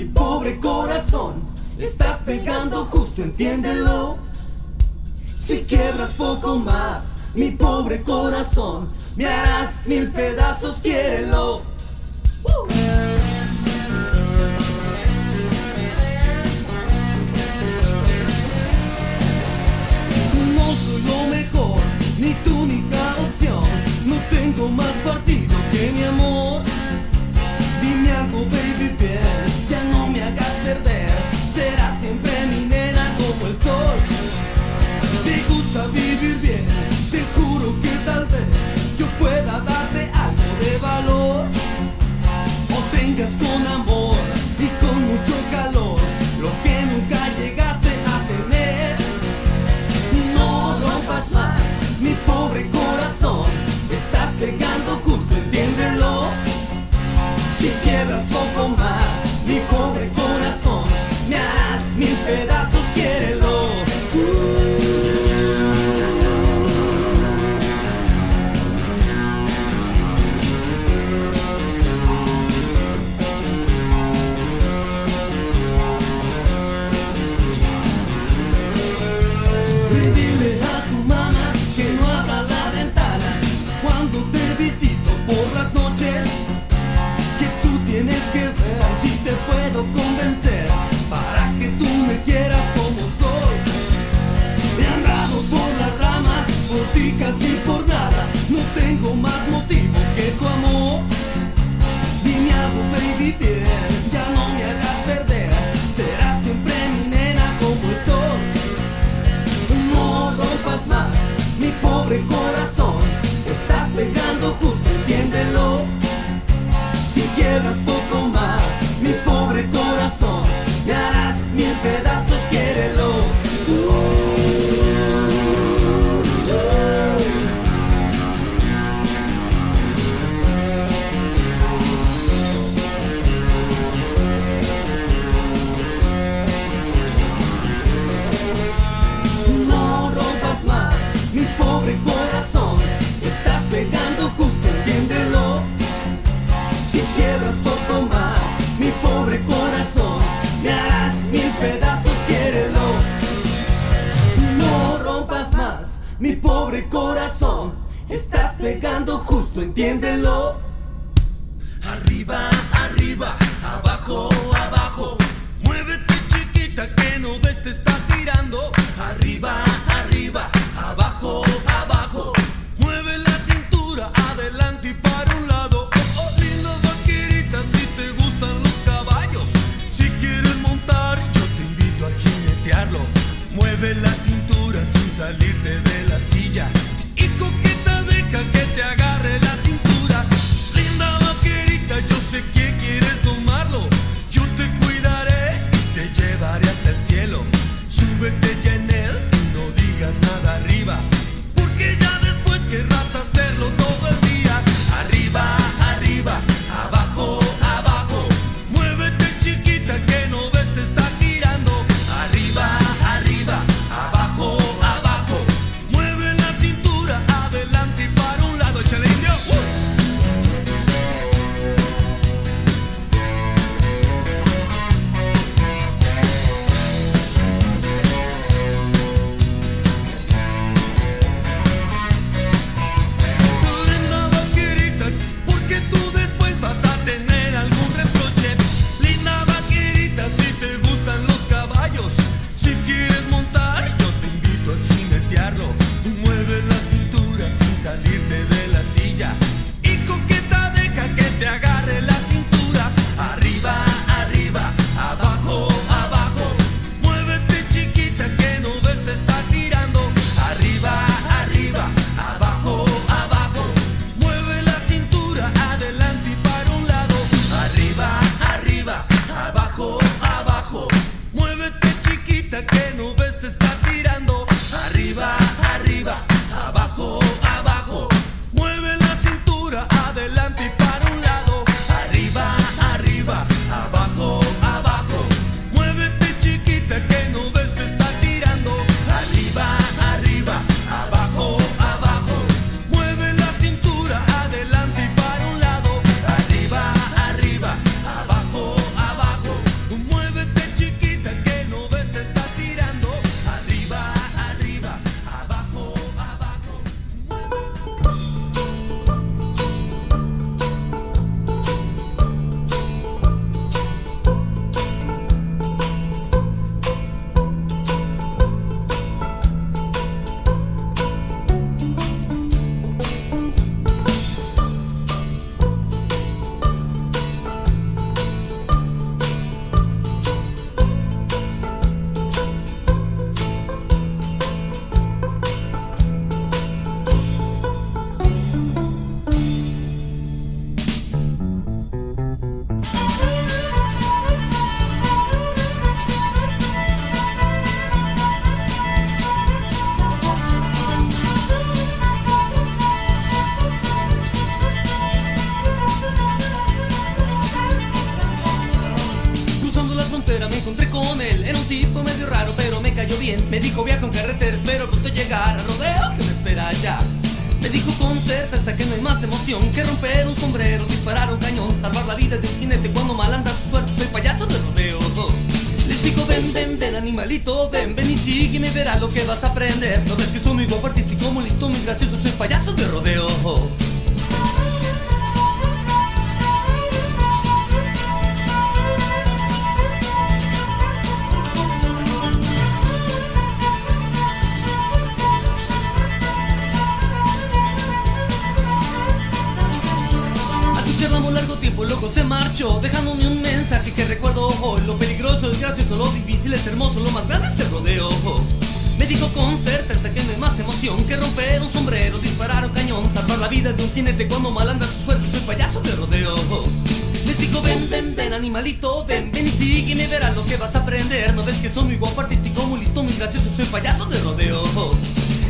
mi pobre corazón. Estás pegando justo, entiéndelo. Si quiebras poco más, mi pobre corazón, me harás 1000 pedazos, quiérelo. No soy lo mejor, ni tu única opción. No tengo más partido que mi amor. Dime algo, baby, bien, ya no me hagas perder. Serás siempre mi nena como el sol. Te gusta vivir bien, te juro que tal vez yo pueda darte algo de valor. O tengas con amor y con mucho calor lo que nunca llegaste a tener. No rompas más mi pobre corazón, estás pegando justo, entiéndelo. Si quiebras poco más mi pobre corazón, me harás 1000 pedazos, quiérelo. Dile a tu mamá que no abra la ventana cuando te visito por las noches. Que tú tienes que ver si te puedo convencer para que tú me quieras como soy. He andado por las ramas, por ti casi por nada. No tengo más motivo que tu amor. Dime algo, baby, bien, ya no me hagas perder. Serás siempre mi nena como el sol. No rompas más mi pobre corazón, estás pegando justo, entiéndelo. Si quiebras poco más mi pobre corazón, me harás 1000 pedazos, quiérelo. No rompas más mi pobre corazón, estás pegando justo, entiéndelo. Si quiebras poco más mi pobre corazón, me harás 1000 pedazos, quiérelo. No rompas más mi pobre corazón, estás pegando justo, entiéndelo. Arriba, arriba, abajo, abajo. Muévete, chiquita, que no ves, te está tirando. Arriba, arriba, abajo, abajo. Mueve la cintura, adelante y para un lado. Oh, oh, linda vaquerita, si te gustan los caballos. Si quieres montar, yo te invito a jinetearlo. Mueve la cintura sin salirte de la silla. Y coqueta, deja que te agarre la cintura. Linda vaquerita, yo sé que quieres tomarlo. Yo te cuidaré y te llevaré hasta el cielo. Súbete ya en él y no Me dijo con certeza que no hay más emoción que romper un sombrero, disparar un cañón, salvar la vida de un jinete cuando mal anda su suerte. Soy payaso de rodeo. Les digo ven, ven, ven animalito, ven, ven y sígueme, verás lo que vas a aprender. No ves que soy muy guapo, artístico, muy listo, muy gracioso, soy payaso de rodeo. Charlamos largo tiempo, el loco se marchó, dejándome un mensaje que recuerdo hoy. Lo peligroso es gracioso, lo difícil es hermoso, lo más grande es el rodeo. Me dijo con certeza que no hay más emoción que romper un sombrero, disparar un cañón, salvar la vida de un jinete cuando mal anda su suerte. Soy payaso de rodeo. Les digo ven, ven, ven animalito, ven, ven y sígueme, verás lo que vas a aprender. No ves que soy muy guapo, artístico, muy listo, muy gracioso, soy payaso de rodeo.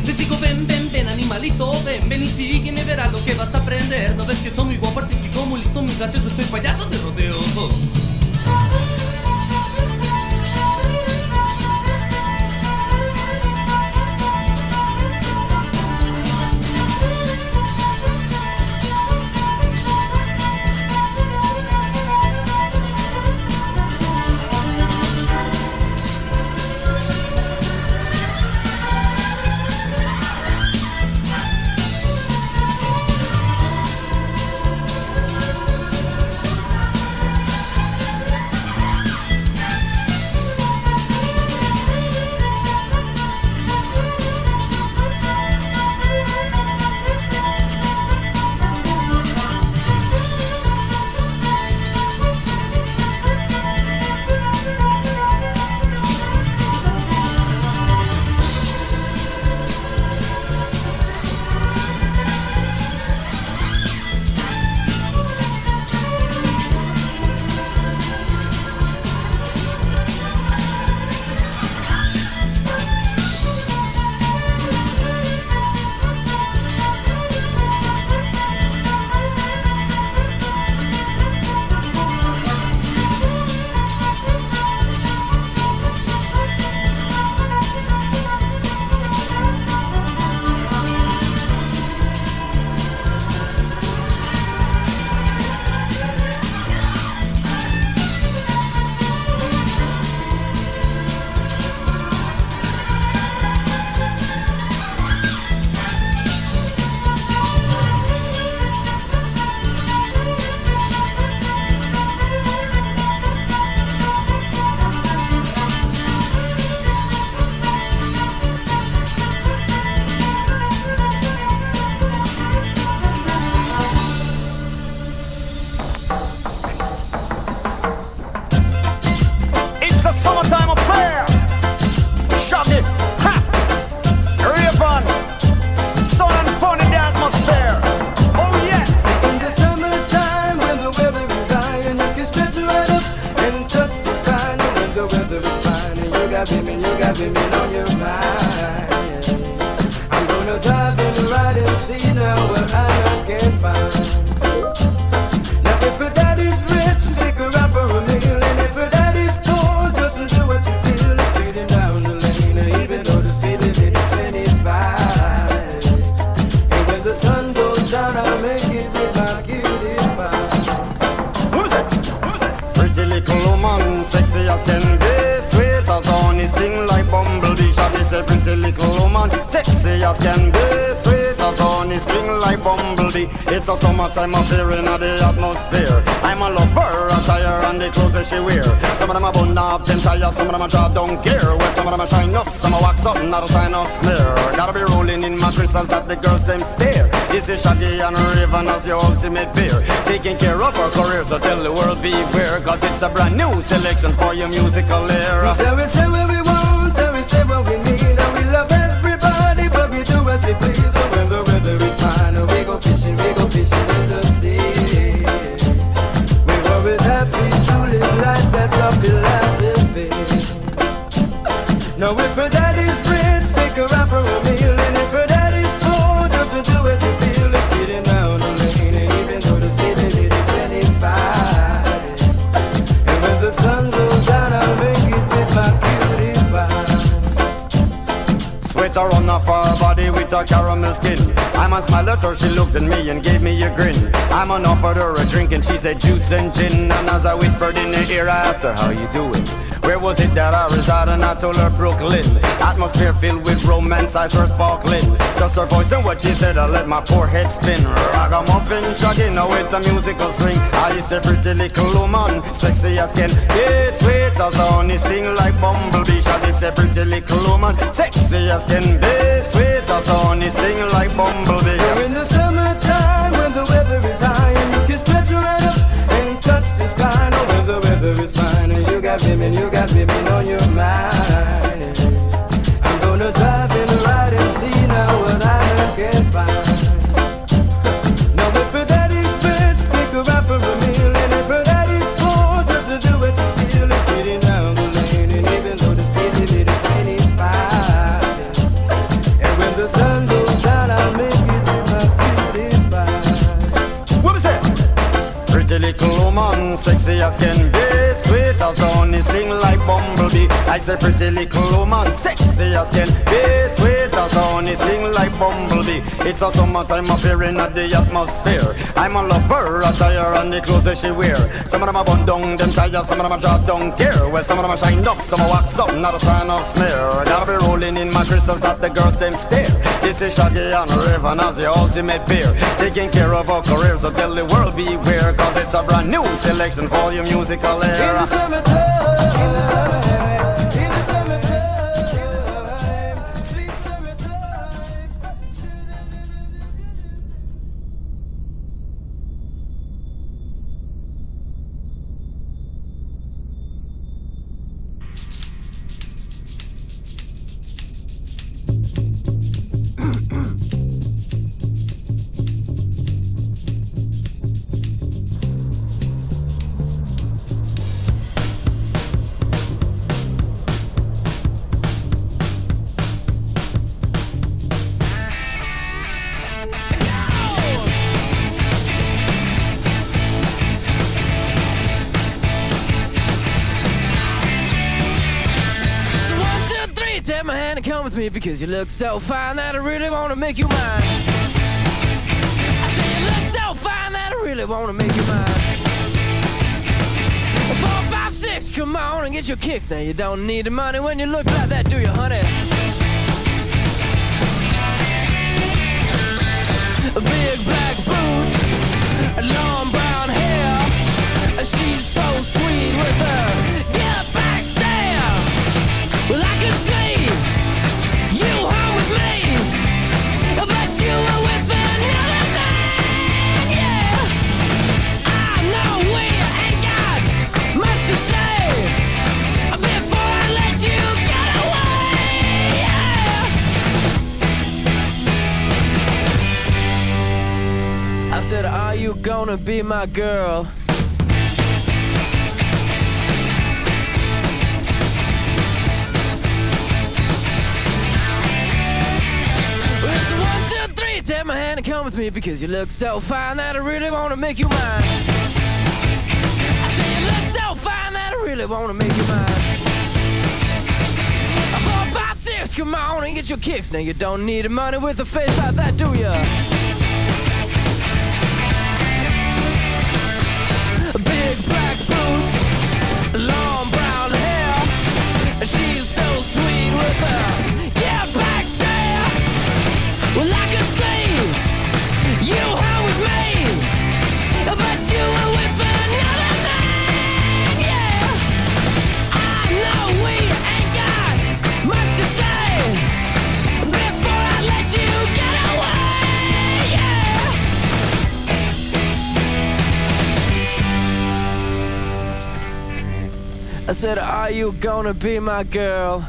Les digo ven, ven, ven animalito, ven, ven y sígueme, verás lo que vas a aprender. No ves que soy muy guapo, artístico, muy listo, muy gracioso, soy payaso de rodeo. It's a summertime affair in the atmosphere. I'm a lover, attire and the clothes that she wear. Some of them are bun up, them tired, some of them are jaw don't care. Well, some of them are shine up, some are wax up, not a sign of smear. Gotta be rolling in my crystals that the girls them stare. This is Shaggy and Raven as your ultimate beer. Taking care of our careers, so tell the world beware. Cause it's a brand new selection for your musical era. We say what we want, and we say what we need. And we love everybody, but we do as we please. And when the weather is fine, we go fishing in the sea. We're always happy to live life, that's our philosophy. Now if her daddy's rich, take her out for a meal. And if her daddy's poor, just to do as you feel. Let's get him down the lane, and even though the speed limit is 25. And when the sun goes down, I'll make it with my cutie pie. Sweat a run off our body with her caramel skin. I man smiled at her, she looked at me and gave me a grin. I man offered her a drink and she said juice and gin. And as I whispered in her ear, I asked her, how you doing? Where was it that I reside? And I told her Brooklyn. Atmosphere filled with romance, eyes were sparkling. Just her voice and what she said, I let my poor head spin. Ragamuffin shagging now with a musical swing. I used a pretty little woman, sexy as can be, sweet as honey, sting like bumblebee. She is a pretty little woman, sexy as can be, sweet as honey, sting like bumblebee. We're in the summertime when the weather is high and you can stretch right up and touch the sky. No, when the weather is fine and you got women on your mind. I'm gonna drive in the ride and see now what I can find. Now if her daddy's rich, take her out for a meal, and if her daddy's poor, just to do what you feel. It's pretty down the lane, and even though the speed limit is 25, and when the sun goes down, I'll make it with my cutie pie. What was that? Pretty little woman, sexy as can be, sweet as honey, sting like bumblebee. I say pretty little woman, sexy as can be, sweet as honey, sting like bumblebee. It's a summertime up here in the atmosphere. I'm a lover, attire and the clothes that she wear. Some of them are bun down, them tires, some of them are draw down gear. Well, some of them are shine up, some are wax up, not a sign of smear. Gotta be rolling in my crystals that the girls them stare. This is Shaggy and Raven as the ultimate pair, taking care of our careers, so tell the world beware, cause it's a brand new selection for your musical era. In the summertime, in the summertime, sweet summertime. Take my hand and come with me because you look so fine that I really want to make you mine. I say you look so fine that I really want to make you mine. 4, 5, 6, come on and get your kicks. Now you don't need the money when you look like that, do you, honey? Big black boots, long brown hair. She's so sweet with her get back stare. Well, I could see you home with me, but you were with another man, yeah. I know we ain't got much to say before I let you get away, yeah. I said, are you gonna be my girl? Take my hand and come with me because you look so fine that I really want to make you mine. I say you look so fine that I really want to make you mine. 4, 5, 6, come on and get your kicks. Now you don't need the money with a face like that, do ya? Big black boots, long brown hair. She's so sweet with her get back stare. Well, I could see you home with me, but you were with another man, yeah. I know we ain't got much to say before I let you get away, yeah. I said, are you gonna be my girl?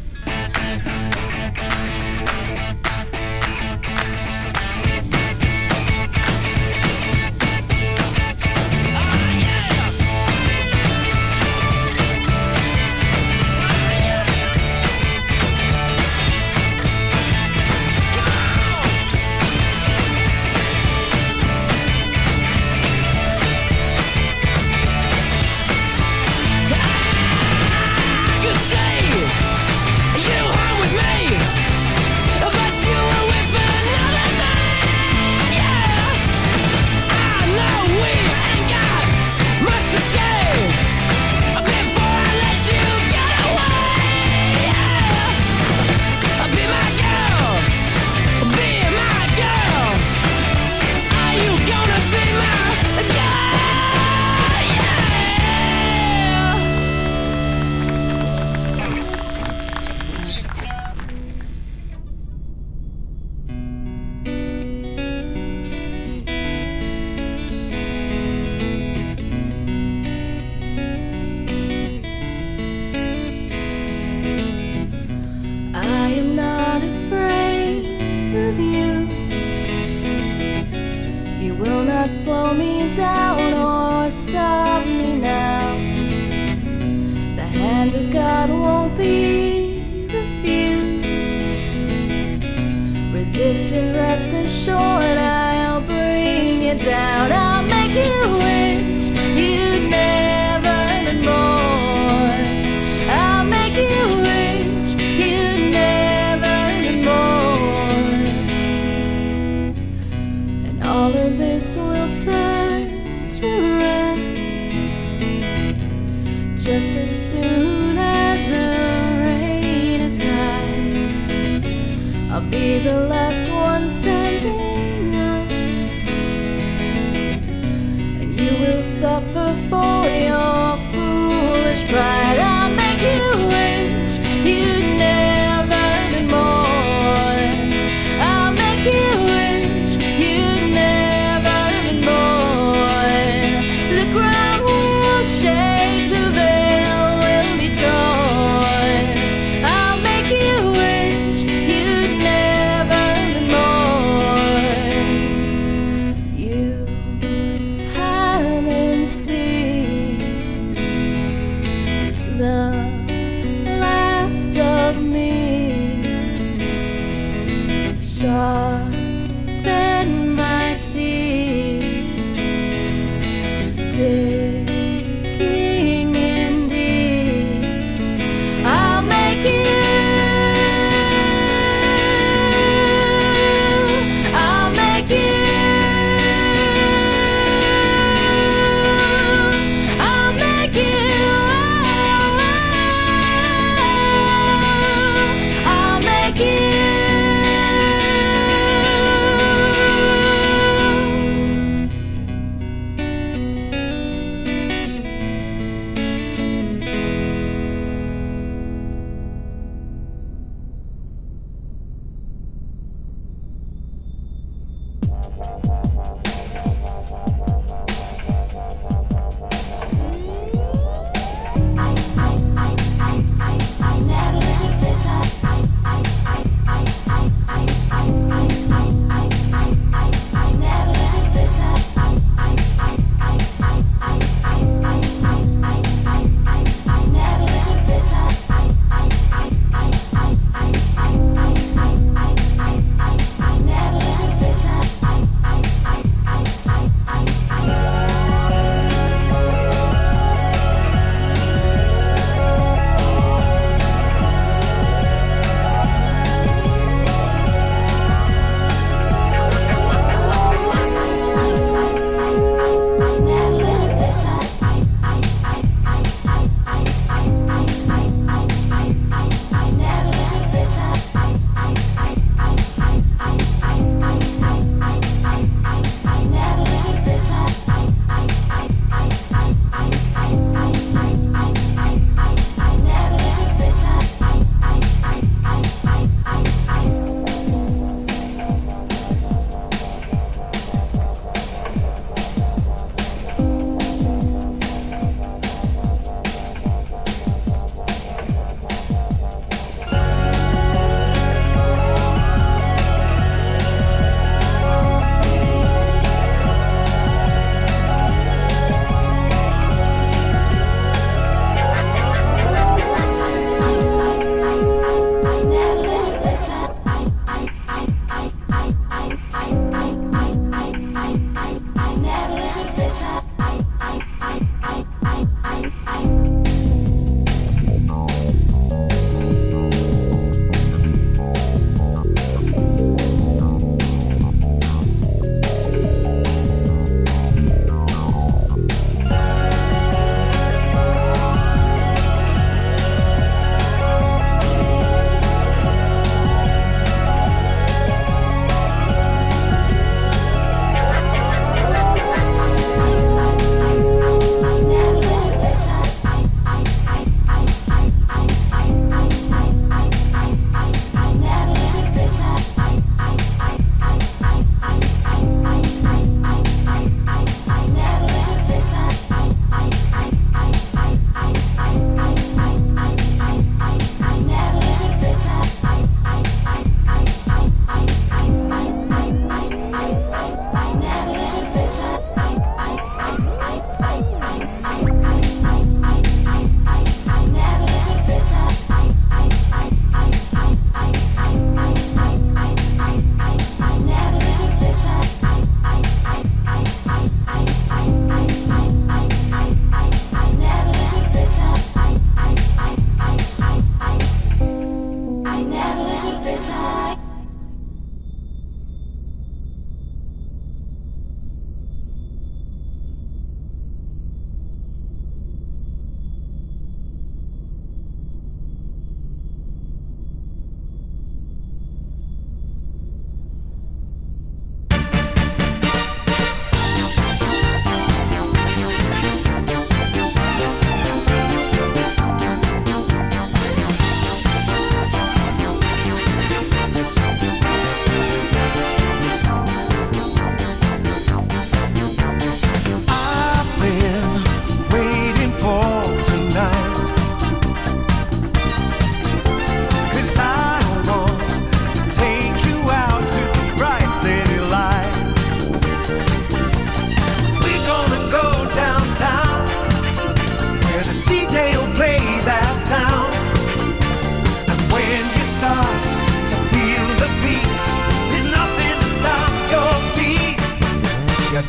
You will not slow me down or stop me now. The hand of God won't be refused. Resist and rest assured, I'll bring it down. I'll make you wish you'd never been born. I'll make you wish you'd never been born. And all of this will turn to rest just as soon as the rain is dry. I'll be the last one standing up, and you will suffer for your foolish pride. I'll make you wish you'd never been born. I'll make you wish you'd never been born. The ground will shake, the veil will be torn. I'll make you wish you'd never been born. You haven't seen the last of me. Sharpen my teeth, digging in deep. I'll make you. I'll make you. I'll make you. I'll make you.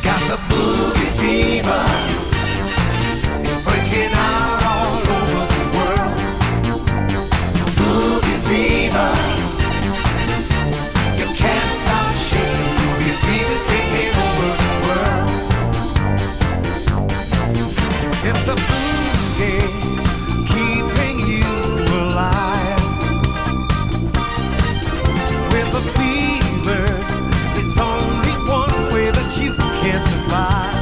got the boogie fever. It's breaking out all over the world. Boogie fever. You can't stop shaking. Boogie fever's taking over the world. It's the boogie keeping you alive. With the fever, it's only one way that you can survive.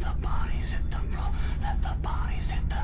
the bodies hit the floor. Let the bodies hit the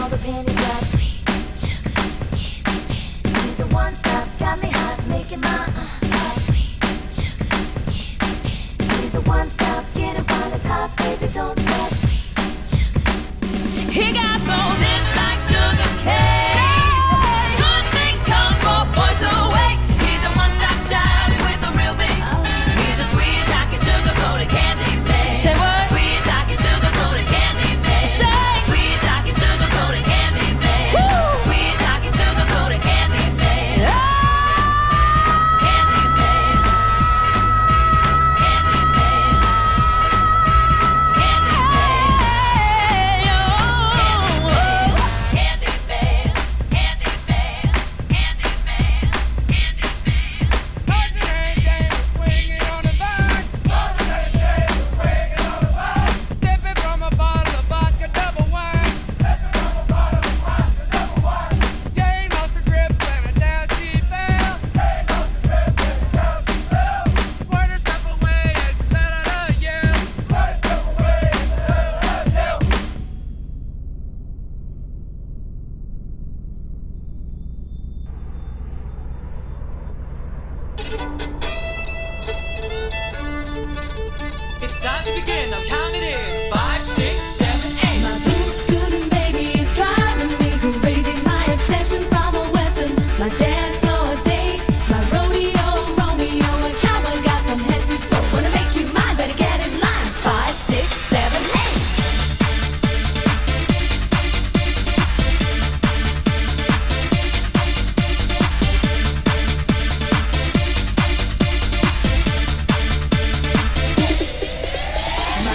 all the pennies drop. Sweet sugar, he's a one-stop, got me hot, making my sweet sugar, he's a one-stop, get it while it's hot, baby, don't stop. Sweet sugar, He got those hips like sugar cane. Good things come for boys who wait. He's a one-stop shop with a real big. He's a sweet talking sugar-coated candy man. Say what? Sweet talking sugar-coated candy man. Say. Sweet talking sugar-coated candy man. Woo. Sweet talking sugar-coated candy man. Candy man. Candy man. Candy man. It's time to begin. I'm counting in 5, 6, 7, 8. my boots good and baby is driving me crazy. My obsession from a western, my dance floor date, my rodeo Romeo, a cowboy got from head to toe. Wanna make you mine, better get in line. 5, 6, 7, 8. My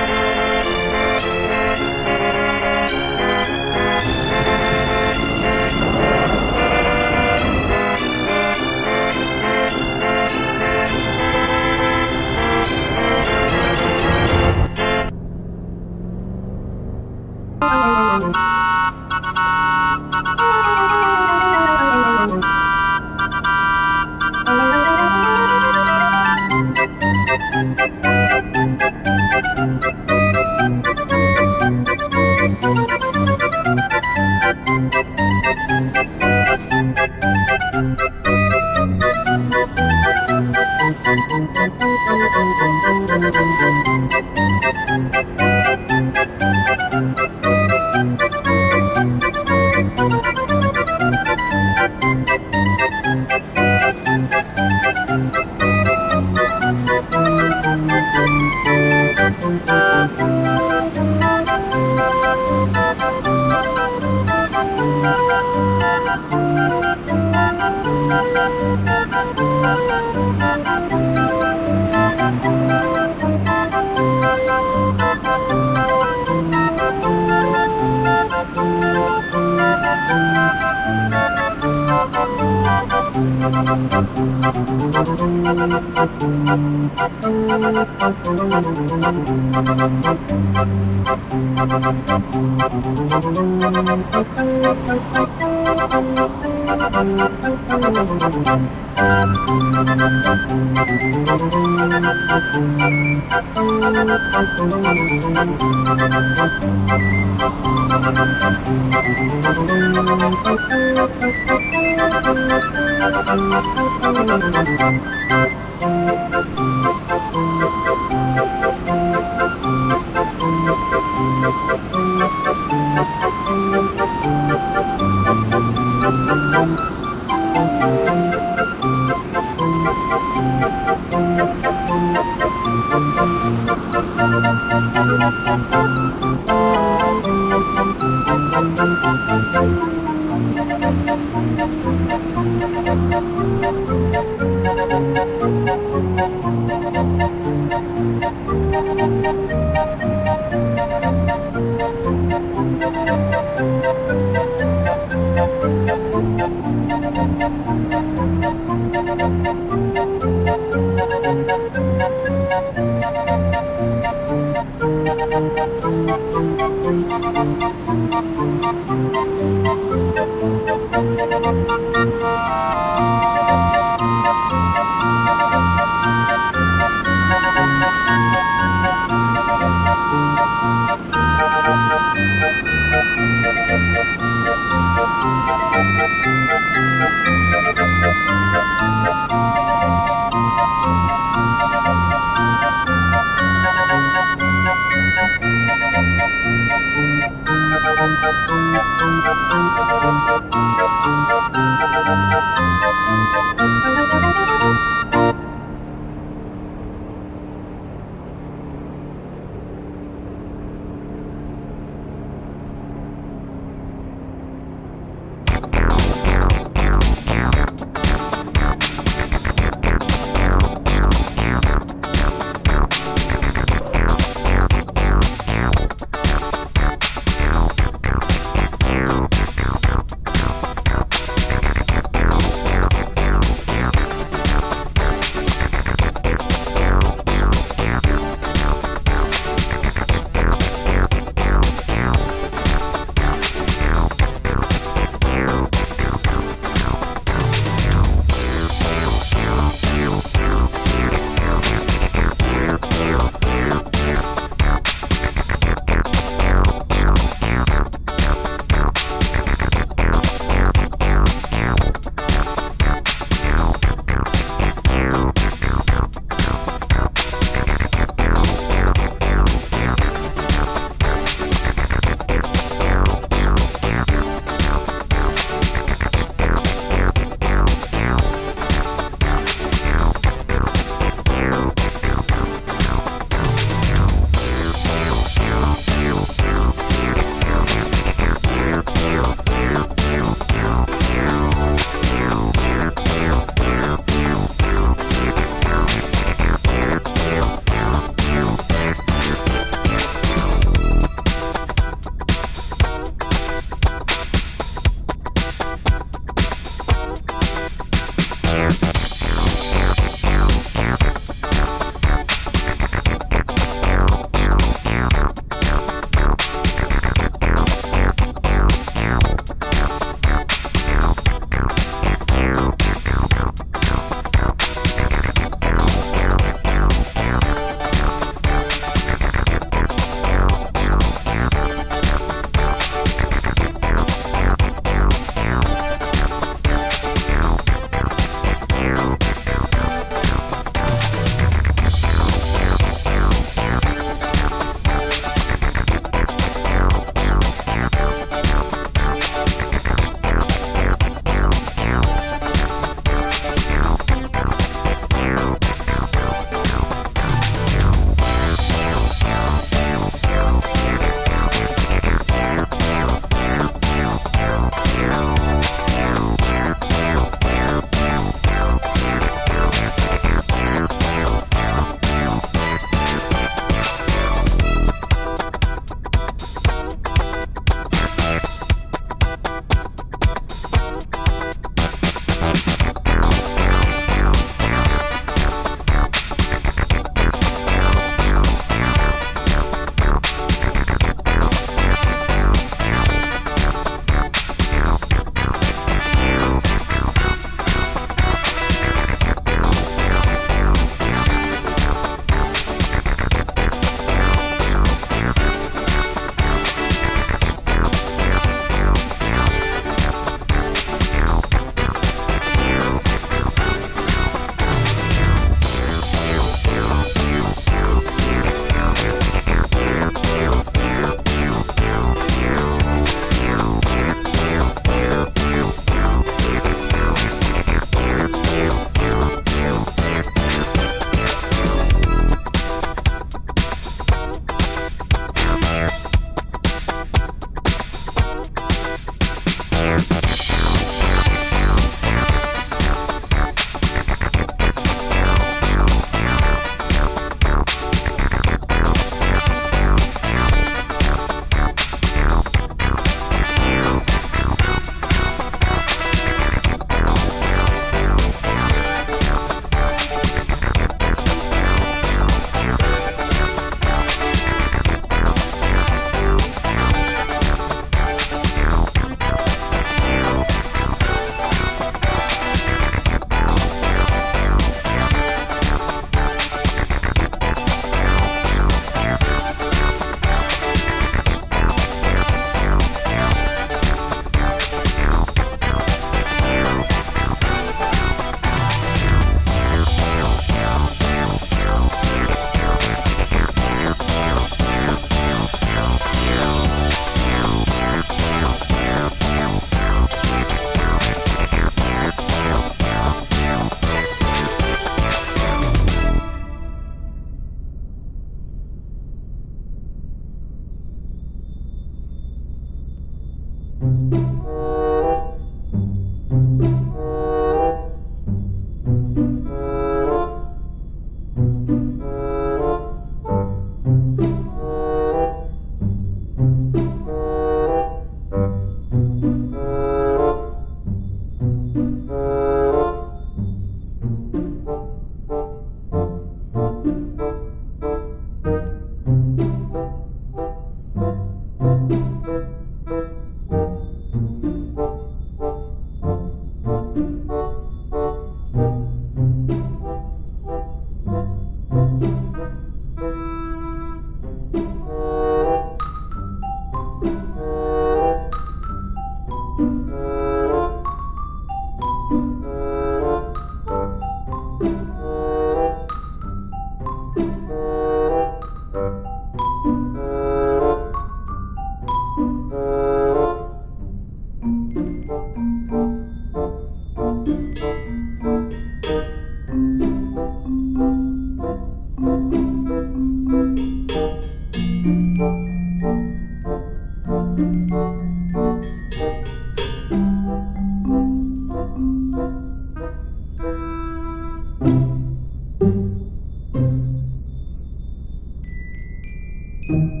Thank